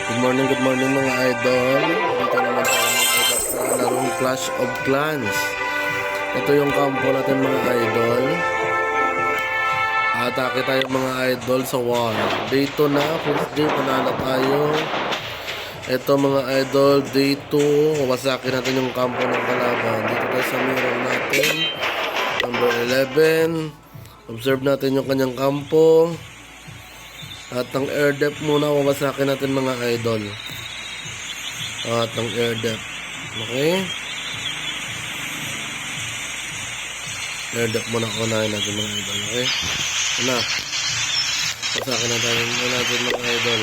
Good morning mga idol. Dito naman tayo sa larong Clash of Clans. Ito yung kampo natin mga idol. Atake tayo mga idol sa wall. Day 2 na, first day, panalo tayo. Ito mga idol, day 2, wawasakin natin yung kampo ng kalaban. Dito tayo sa mirror natin. Number 11. Observe natin yung kanyang kampo. At ang air depth muna, wawasakin natin mga idol. At ang air depth. Okay? Air depth muna kunahin natin mga idol. Okay? Ano? Wasakin natin mga idol.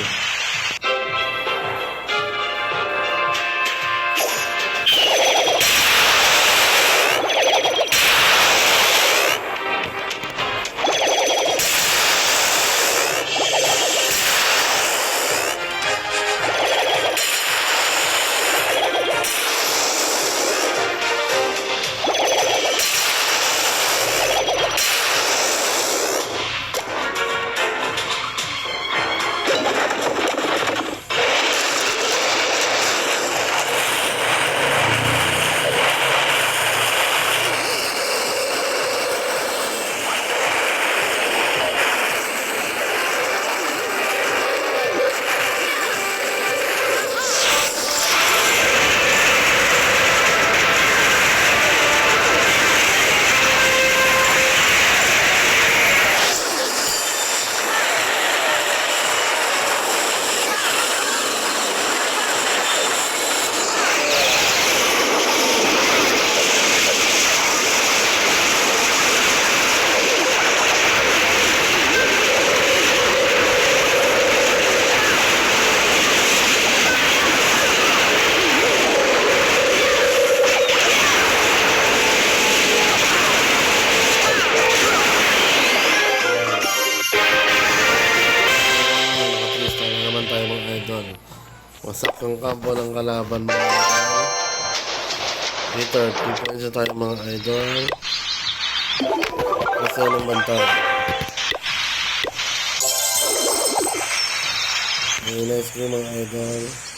Wasak ang kampo ng kalaban mga idol. Dito, 2 points na tayo mga idol. Kasi ng bantay. Very nice game mga idol.